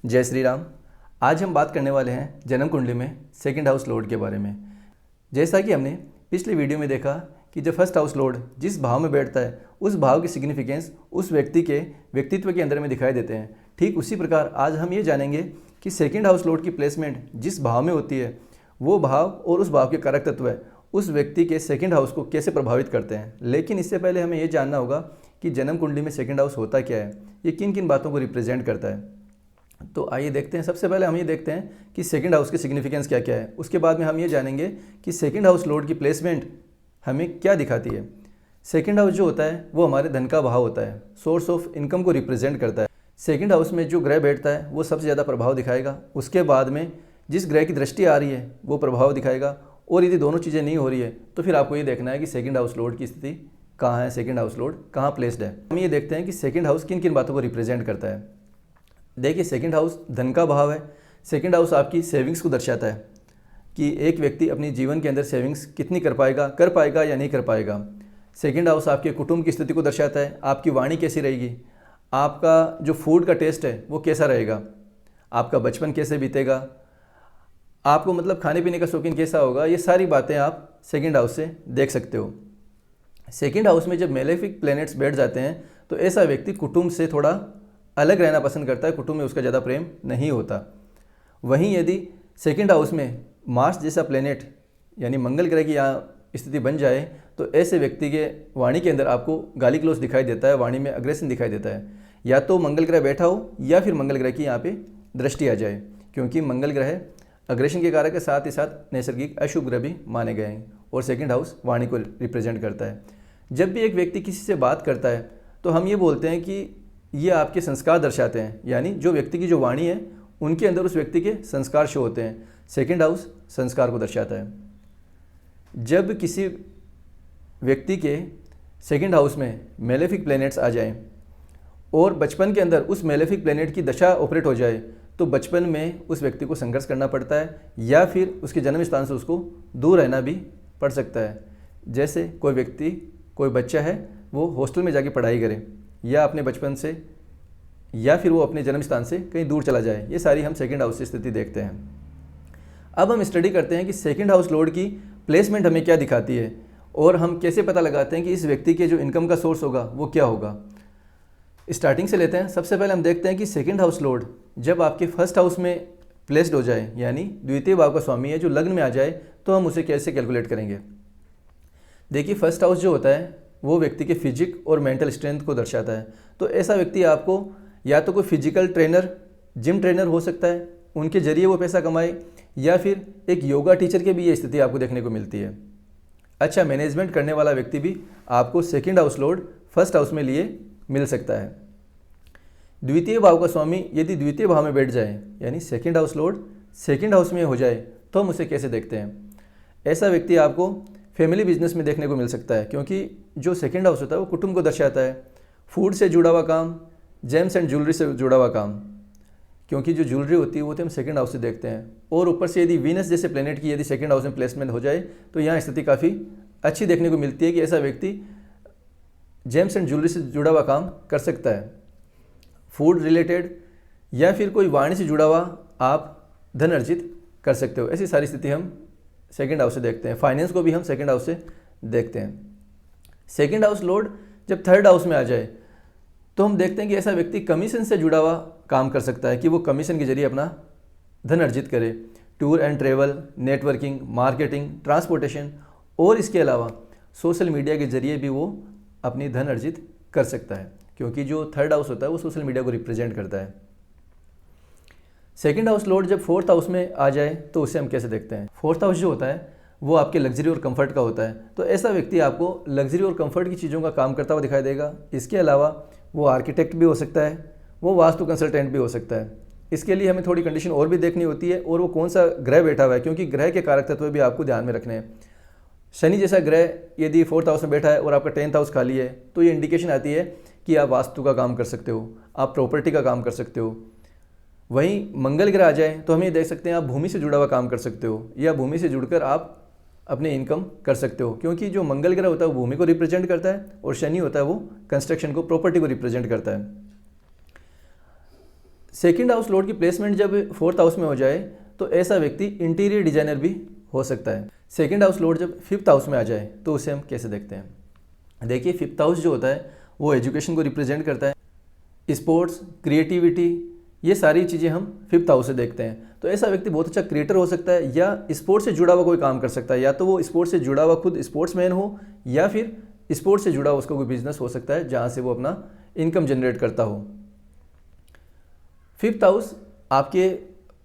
जय श्री राम। आज हम बात करने वाले हैं जन्म कुंडली में सेकंड हाउस लॉर्ड के बारे में। जैसा कि हमने पिछली वीडियो में देखा कि जब फर्स्ट हाउस लॉर्ड जिस भाव में बैठता है उस भाव की सिग्निफिकेंस उस व्यक्ति के व्यक्तित्व के अंदर में दिखाई देते हैं। ठीक उसी प्रकार आज हम ये जानेंगे कि सेकंड हाउस लॉर्ड की प्लेसमेंट जिस भाव में होती है वो भाव और उस भाव के कारक तत्व उस व्यक्ति के सेकंड हाउस को कैसे प्रभावित करते हैं। लेकिन इससे पहले हमें ये जानना होगा कि जन्म कुंडली में सेकंड हाउस होता क्या है, ये किन किन बातों को रिप्रेजेंट करता है। तो आइए देखते हैं। सबसे पहले हम ये देखते हैं कि सेकंड हाउस की सिग्निफिकेंस क्या क्या है। उसके बाद में हम ये जानेंगे कि सेकंड हाउस लॉर्ड की प्लेसमेंट हमें क्या दिखाती है। सेकंड हाउस जो होता है वो हमारे धन का भाव होता है, सोर्स ऑफ इनकम को रिप्रेजेंट करता है। सेकंड हाउस में जो ग्रह बैठता है वो सबसे ज़्यादा प्रभाव दिखाएगा। उसके बाद में जिस ग्रह की दृष्टि आ रही है वो प्रभाव दिखाएगा। और यदि दोनों चीज़ें नहीं हो रही है तो फिर आपको ये देखना है कि सेकंड हाउस लॉर्ड की स्थिति कहाँ है, सेकंड हाउस लॉर्ड कहाँ प्लेस्ड है। हम ये देखते हैं कि सेकंड हाउस किन किन बातों को रिप्रेजेंट करता है। देखिए, सेकंड हाउस धन का भाव है। सेकंड हाउस आपकी सेविंग्स को दर्शाता है कि एक व्यक्ति अपनी जीवन के अंदर सेविंग्स कितनी कर पाएगा या नहीं कर पाएगा। सेकंड हाउस आपके कुटुंब की स्थिति को दर्शाता है, आपकी वाणी कैसी रहेगी, आपका जो फूड का टेस्ट है वो कैसा रहेगा, आपका बचपन कैसे बीतेगा, आपको मतलब खाने पीने का शौकीन कैसा होगा। ये सारी बातें आप सेकंड हाउस से देख सकते हो। सेकंड हाउस में जब मेलेफिक प्लैनेट्स बैठ जाते हैं तो ऐसा व्यक्ति कुटुंब से थोड़ा अलग रहना पसंद करता है, कुटुंब में उसका ज़्यादा प्रेम नहीं होता। वहीं यदि सेकंड हाउस में मार्स जैसा प्लैनेट यानी मंगल ग्रह की यहाँ स्थिति बन जाए तो ऐसे व्यक्ति के वाणी के अंदर आपको गाली गलौज दिखाई देता है, वाणी में अग्रेशन दिखाई देता है। या तो मंगल ग्रह बैठा हो या फिर मंगल ग्रह की यहाँ पे दृष्टि आ जाए, क्योंकि मंगल ग्रह अग्रेशन के कारक के साथ ही साथ नैसर्गिक अशुभ ग्रह भी माने गए हैं और सेकंड हाउस वाणी को रिप्रेजेंट करता है। जब भी एक व्यक्ति किसी से बात करता है तो हम ये बोलते हैं कि ये आपके संस्कार दर्शाते हैं, यानी जो व्यक्ति की जो वाणी है उनके अंदर उस व्यक्ति के संस्कार शो होते हैं। सेकंड हाउस संस्कार को दर्शाता है। जब किसी व्यक्ति के सेकंड हाउस में मेलेफिक प्लैनेट्स आ जाएं और बचपन के अंदर उस मेलेफिक प्लैनेट की दशा ऑपरेट हो जाए तो बचपन में उस व्यक्ति को संघर्ष करना पड़ता है या फिर उसके जन्म स्थान से उसको दूर रहना भी पड़ सकता है। जैसे कोई व्यक्ति, कोई बच्चा है वो हॉस्टल में जाके पढ़ाई करे या अपने बचपन से या फिर वो अपने जन्म स्थान से कहीं दूर चला जाए। ये सारी हम सेकंड हाउस की स्थिति देखते हैं। अब हम स्टडी करते हैं कि सेकंड हाउस लॉर्ड की प्लेसमेंट हमें क्या दिखाती है और हम कैसे पता लगाते हैं कि इस व्यक्ति के जो इनकम का सोर्स होगा वो क्या होगा। स्टार्टिंग से लेते हैं। सबसे पहले हम देखते हैं कि सेकंड हाउस लॉर्ड जब आपके फर्स्ट हाउस में प्लेस्ड हो जाए, यानी द्वितीय भाव का स्वामी है जो लग्न में आ जाए, तो हम उसे कैसे कैलकुलेट करेंगे। देखिए, फर्स्ट हाउस जो होता है वो व्यक्ति के फिजिक और मेंटल स्ट्रेंथ को दर्शाता है। तो ऐसा व्यक्ति आपको या तो कोई फिजिकल ट्रेनर, जिम ट्रेनर हो सकता है, उनके जरिए वो पैसा कमाए, या फिर एक योगा टीचर की भी ये स्थिति आपको देखने को मिलती है। अच्छा मैनेजमेंट करने वाला व्यक्ति भी आपको second house Lord first house में लिए मिल सकता है। द्वितीय भाव का स्वामी यदि द्वितीय भाव में बैठ जाए, यानी second house Lord second house में हो जाए, तो हम उसे कैसे देखते हैं। ऐसा व्यक्ति आपको फैमिली बिजनेस में देखने को मिल सकता है, क्योंकि जो सेकंड हाउस होता है वो कुटुंब को दर्शाता है। फूड से जुड़ा हुआ काम, जेम्स एंड ज्वेलरी से जुड़ा हुआ काम, क्योंकि जो ज्वेलरी होती है वो तो हम सेकंड हाउस से देखते हैं। और ऊपर से यदि वीनस जैसे प्लेनेट की यदि सेकंड हाउस में प्लेसमेंट हो जाए तो यहाँ स्थिति काफ़ी अच्छी देखने को मिलती है कि ऐसा व्यक्ति जेम्स एंड ज्वेलरी से जुड़ा हुआ काम कर सकता है। फूड रिलेटेड या फिर कोई वाणी से जुड़ा हुआ आप धन अर्जित कर सकते हो। ऐसी सारी स्थिति हम सेकंड हाउस से देखते हैं। फाइनेंस को भी हम सेकंड हाउस से देखते हैं। सेकंड हाउस लॉर्ड जब थर्ड हाउस में आ जाए तो हम देखते हैं कि ऐसा व्यक्ति कमीशन से जुड़ा हुआ काम कर सकता है कि वो कमीशन के जरिए अपना धन अर्जित करे। Tour and travel, networking, marketing, transportation और इसके अलावा सोशल मीडिया के जरिए भी वो अपनी धन अर्जित कर सकता है, क्योंकि जो थर्ड हाउस होता है वो सोशल मीडिया को रिप्रेजेंट करता है। सेकंड हाउस लॉर्ड जब फोर्थ हाउस में आ जाए तो उसे हम कैसे देखते हैं। फोर्थ हाउस जो होता है वो आपके लग्जरी और कंफर्ट का होता है। तो ऐसा व्यक्ति आपको लग्जरी और कंफर्ट की चीज़ों का काम करता हुआ दिखाई देगा। इसके अलावा वो आर्किटेक्ट भी हो सकता है, वो वास्तु कंसल्टेंट भी हो सकता है। इसके लिए हमें थोड़ी कंडीशन और भी देखनी होती है, और वो कौन सा ग्रह बैठा हुआ है, क्योंकि ग्रह के कारक तत्व भी आपको ध्यान में रखने हैं। शनि जैसा ग्रह यदि फोर्थ हाउस में बैठा है और आपका 10th हाउस खाली है तो ये इंडिकेशन आती है कि आप वास्तु का काम कर सकते हो, आप प्रॉपर्टी का काम कर सकते हो। वहीं मंगल ग्रह आ जाए तो हम ये देख सकते हैं आप भूमि से जुड़ा हुआ काम कर सकते हो, या भूमि से जुड़कर आप अपने इनकम कर सकते हो, क्योंकि जो मंगल ग्रह होता है वो भूमि को रिप्रेजेंट करता है और शनि होता है वो कंस्ट्रक्शन को, प्रॉपर्टी को रिप्रेजेंट करता है। सेकंड हाउस लॉर्ड की प्लेसमेंट जब फोर्थ हाउस में हो जाए तो ऐसा व्यक्ति इंटीरियर डिजाइनर भी हो सकता है। सेकंड हाउस लॉर्ड जब फिफ्थ हाउस में आ जाए तो उसे हम कैसे देखते हैं। देखिए, फिफ्थ हाउस जो होता है वो एजुकेशन को रिप्रेजेंट करता है। स्पोर्ट्स, क्रिएटिविटी, ये सारी चीज़ें हम फिफ्थ हाउस से देखते हैं। तो ऐसा व्यक्ति बहुत अच्छा क्रिएटर हो सकता है या स्पोर्ट्स से जुड़ा हुआ कोई काम कर सकता है, या तो वो स्पोर्ट्स से जुड़ा हुआ खुद स्पोर्ट्समैन हो या फिर स्पोर्ट्स से जुड़ा हुआ उसका कोई बिजनेस हो सकता है जहाँ से वो अपना इनकम जनरेट करता हो। फिफ्थ हाउस आपके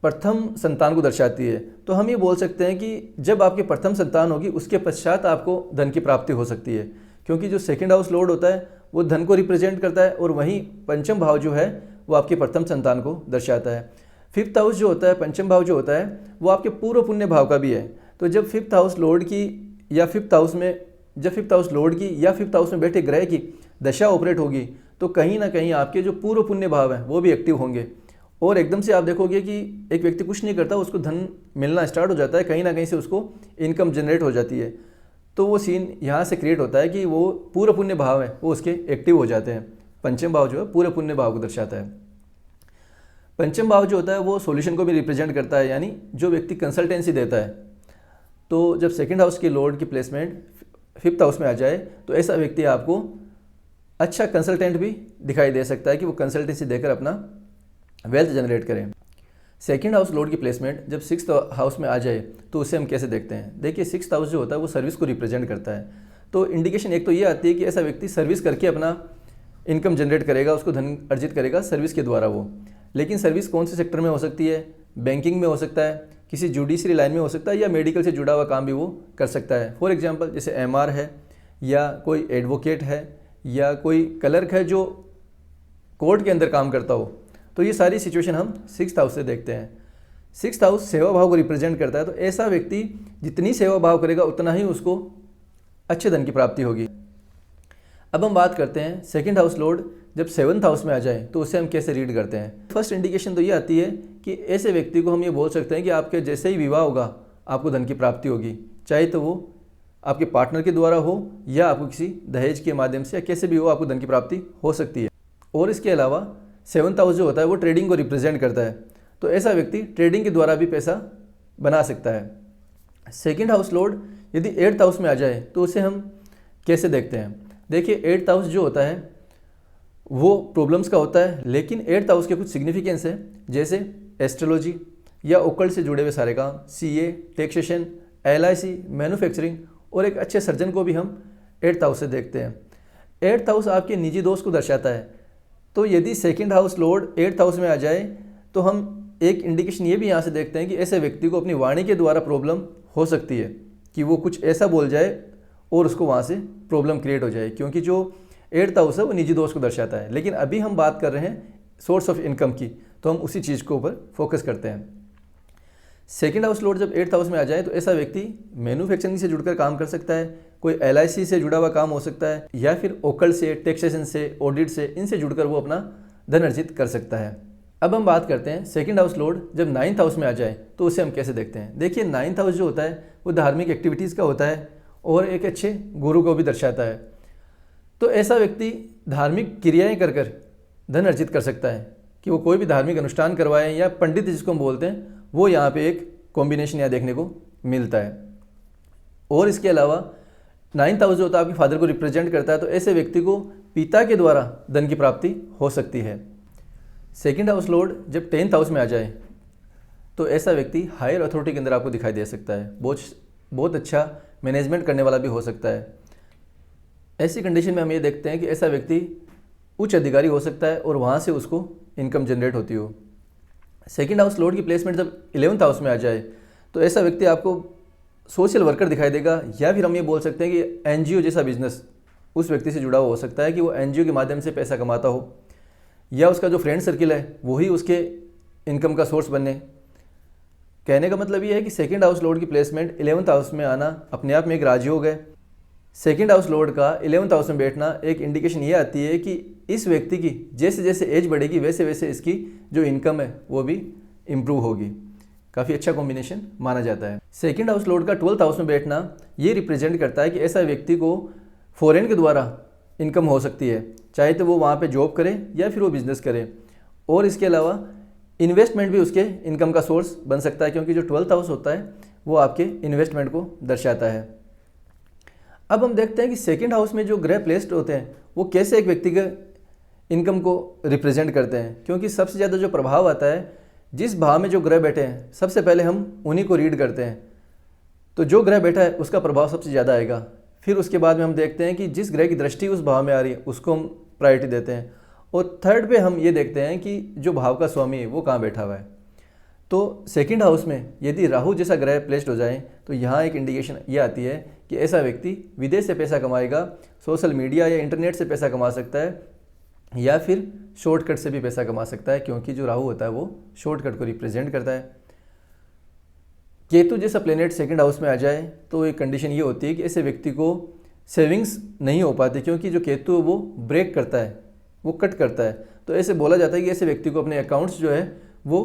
प्रथम संतान को दर्शाती है। तो हम ये बोल सकते हैं कि जब आपके प्रथम संतान होगी उसके पश्चात आपको धन की प्राप्ति हो सकती है, क्योंकि जो सेकंड हाउस लॉर्ड होता है वो धन को रिप्रेजेंट करता है और वहीं पंचम भाव जो है वो आपके प्रथम संतान को दर्शाता है। फिफ्थ हाउस जो होता है, पंचम भाव जो होता है, वो आपके पूर्व पुण्य भाव का भी है। तो जब फिफ्थ हाउस लॉर्ड की या फिफ्थ हाउस में बैठे ग्रह की दशा ऑपरेट होगी तो कहीं ना कहीं आपके जो पूर्व पुण्य भाव हैं वो भी एक्टिव होंगे और एकदम से आप देखोगे कि एक व्यक्ति कुछ नहीं करता, उसको धन मिलना स्टार्ट हो जाता है, कहीं ना कहीं से उसको इनकम जनरेट हो जाती है। तो वो सीन यहाँ से क्रिएट होता है कि वो पूर्व पुण्य भाव है वो उसके एक्टिव हो जाते हैं। पंचम भाव जो है पूर्व पुण्य भाव को दर्शाता है। पंचम भाव जो होता है वो सॉल्यूशन को भी रिप्रेजेंट करता है, यानी जो व्यक्ति कंसल्टेंसी देता है। तो जब सेकंड हाउस के लॉर्ड की प्लेसमेंट फिफ्थ हाउस में आ जाए तो ऐसा व्यक्ति आपको अच्छा कंसल्टेंट भी दिखाई दे सकता है कि वो कंसल्टेंसी देकर अपना वेल्थ जनरेट करें। सेकंड हाउस लॉर्ड की प्लेसमेंट जब सिक्स्थ हाउस में आ जाए तो उसे हम कैसे देखते हैं। देखिए, सिक्स्थ हाउस जो होता है वो सर्विस को रिप्रेजेंट करता है। तो इंडिकेशन एक तो ये आती है कि ऐसा व्यक्ति सर्विस करके अपना इनकम जनरेट करेगा, उसको धन अर्जित करेगा सर्विस के द्वारा वो। लेकिन सर्विस कौन से सेक्टर में हो सकती है? बैंकिंग में हो सकता है, किसी जुडिशरी लाइन में हो सकता है, या मेडिकल से जुड़ा हुआ काम भी वो कर सकता है। फॉर एग्जांपल जैसे एमआर है, या कोई एडवोकेट है, या कोई क्लर्क है जो कोर्ट के अंदर काम करता हो। तो ये सारी सिचुएशन हम सिक्स्थ हाउस से देखते हैं। सिक्स्थ हाउस सेवा भाव को रिप्रेजेंट करता है। तो ऐसा व्यक्ति जितनी सेवा भाव करेगा उतना ही उसको अच्छे धन की प्राप्ति होगी। अब हम बात करते हैं सेकंड हाउस लॉर्ड जब सेवन्थ हाउस में आ जाए तो उसे हम कैसे रीड करते हैं। फर्स्ट इंडिकेशन तो ये आती है कि ऐसे व्यक्ति को हम ये बोल सकते हैं कि आपके जैसे ही विवाह होगा आपको धन की प्राप्ति होगी, चाहे तो वो आपके पार्टनर के द्वारा हो या आपको किसी दहेज के माध्यम से, या कैसे भी हो आपको धन की प्राप्ति हो सकती है। और इसके अलावा सेवन्थ हाउस जो होता है वो ट्रेडिंग को रिप्रेजेंट करता है। तो ऐसा व्यक्ति ट्रेडिंग के द्वारा भी पैसा बना सकता है। सेकंड हाउस लॉर्ड यदि एट्थ हाउस में आ जाए तो उसे हम कैसे देखते हैं। देखिए, एट्थ हाउस जो होता है वो प्रॉब्लम्स का होता है, लेकिन एट्थ हाउस के कुछ सिग्निफिकेंस है, जैसे एस्ट्रोलॉजी या ओकल्ट से जुड़े हुए सारे काम, सीए, टैक्सेशन, एलआईसी, मैन्युफैक्चरिंग, और एक अच्छे सर्जन को भी हम एट्थ हाउस से देखते हैं। एट्थ हाउस आपके निजी दोस्त को दर्शाता है। तो यदि second house Lord eighth house में आ जाए तो हम एक इंडिकेशन ये भी यहाँ से देखते हैं कि ऐसे व्यक्ति को अपनी वाणी के द्वारा प्रॉब्लम हो सकती है, कि वो कुछ ऐसा बोल जाए और उसको वहाँ से प्रॉब्लम क्रिएट हो जाए, क्योंकि जो एट्थ हाउस है वो निजी दोस्त को दर्शाता है। लेकिन अभी हम बात कर रहे हैं सोर्स ऑफ इनकम की, तो हम उसी चीज़ के ऊपर फोकस करते हैं। सेकंड हाउस लॉर्ड जब एट्थ हाउस में आ जाए तो ऐसा व्यक्ति मैन्युफैक्चरिंग से जुड़कर काम कर सकता है, कोई एलआईसी से जुड़ा हुआ काम हो सकता है, या फिर ओकल्ट से, टैक्सेशन से, ऑडिट से, इनसे जुड़कर वो अपना धन अर्जित कर सकता है। अब हम बात करते हैं सेकंड हाउस लॉर्ड जब नाइन्थ हाउस में आ जाए तो उसे हम कैसे देखते हैं। देखिए, नाइन्थ हाउस जो होता है वो धार्मिक एक्टिविटीज़ का होता है और एक अच्छे गुरु को भी दर्शाता है। तो ऐसा व्यक्ति धार्मिक क्रियाएँ कर कर धन अर्जित कर सकता है, कि वो कोई भी धार्मिक अनुष्ठान करवाएं, या पंडित जिसको हम बोलते हैं, वो यहाँ पे एक कॉम्बिनेशन यहाँ देखने को मिलता है। और इसके अलावा नाइन्थ हाउस जो होता है आपके फादर को रिप्रेजेंट करता है। तो ऐसे व्यक्ति को पिता के द्वारा धन की प्राप्ति हो सकती है। सेकंड हाउस लॉर्ड जब 10th हाउस में आ जाए तो ऐसा व्यक्ति हायर अथॉरिटी के अंदर आपको दिखाई दे सकता है, बहुत अच्छा मैनेजमेंट करने वाला भी हो सकता है। ऐसी कंडीशन में हम ये देखते हैं कि ऐसा व्यक्ति उच्च अधिकारी हो सकता है और वहाँ से उसको इनकम जनरेट होती हो। सेकंड हाउस लॉर्ड की प्लेसमेंट जब 11th हाउस में आ जाए तो ऐसा व्यक्ति आपको सोशल वर्कर दिखाई देगा, या फिर हम ये बोल सकते हैं कि एनजीओ जैसा बिजनेस उस व्यक्ति से जुड़ा हुआ हो सकता है, कि वो एनजीओ के माध्यम से पैसा कमाता हो, या उसका जो फ्रेंड सर्किल है वही उसके इनकम का सोर्स बने। कहने का मतलब ये है कि सेकंड हाउस लॉर्ड की प्लेसमेंट 11th हाउस में आना अपने आप में एक राजयोग है। सेकंड हाउस लॉर्ड का 11th हाउस में बैठना एक इंडिकेशन ये आती है कि इस व्यक्ति की जैसे जैसे एज बढ़ेगी वैसे वैसे इसकी जो इनकम है वो भी इम्प्रूव होगी। काफ़ी अच्छा कॉम्बिनेशन माना जाता है। सेकंड हाउस लॉर्ड का 12th हाउस में बैठना ये रिप्रेजेंट करता है कि ऐसा व्यक्ति को फॉरेन के द्वारा इनकम हो सकती है, चाहे तो वो वहाँ पे जॉब करे या फिर वो बिजनेस करे। और इसके अलावा इन्वेस्टमेंट भी उसके इनकम का सोर्स बन सकता है, क्योंकि जो 12th हाउस होता है वो आपके इन्वेस्टमेंट को दर्शाता है। अब हम देखते हैं कि सेकंड हाउस में जो ग्रह प्लेस्ड होते हैं वो कैसे एक व्यक्ति के इनकम को रिप्रेजेंट करते हैं, क्योंकि सबसे ज़्यादा जो प्रभाव आता है जिस भाव में जो ग्रह बैठे हैं सबसे पहले हम उन्हीं को रीड करते हैं। तो जो ग्रह बैठा है उसका प्रभाव सबसे ज़्यादा आएगा। फिर उसके बाद में हम देखते हैं कि जिस ग्रह की दृष्टि उस भाव में आ रही है उसको हम प्रायोरिटी देते हैं। और थर्ड पे हम ये देखते हैं कि जो भाव का स्वामी है वो कहाँ बैठा हुआ है। तो सेकंड हाउस में यदि राहु जैसा ग्रह प्लेस्ड हो जाए तो यहाँ एक इंडिकेशन ये आती है कि ऐसा व्यक्ति विदेश से पैसा कमाएगा, सोशल मीडिया या इंटरनेट से पैसा कमा सकता है, या फिर शॉर्टकट से भी पैसा कमा सकता है, क्योंकि जो राहु होता है वो शॉर्टकट को रिप्रेजेंट करता है। केतु जैसा प्लेनेट सेकंड हाउस में आ जाए तो एक कंडीशन ये होती है कि ऐसे व्यक्ति को सेविंग्स नहीं हो पाती, क्योंकि जो केतु है वो ब्रेक करता है, वो कट करता है। तो ऐसे बोला जाता है कि ऐसे व्यक्ति को अपने अकाउंट्स जो है वो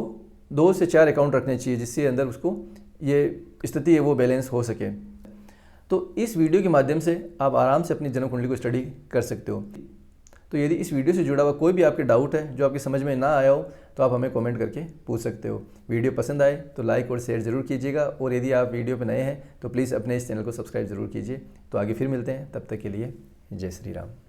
2 से 4 अकाउंट रखने चाहिए, जिससे अंदर उसको ये स्थिति है वो बैलेंस हो सके। तो इस वीडियो के माध्यम से आप आराम से अपनी जन्म कुंडली को स्टडी कर सकते हो। तो यदि इस वीडियो से जुड़ा हुआ कोई भी आपके डाउट है जो आपकी समझ में ना आया हो तो आप हमें कमेंट करके पूछ सकते हो। वीडियो पसंद आए तो लाइक और शेयर ज़रूर कीजिएगा, और यदि आप वीडियो पर नए हैं तो प्लीज़ अपने इस चैनल को सब्सक्राइब ज़रूर कीजिए। तो आगे फिर मिलते हैं, तब तक के लिए जय श्री राम।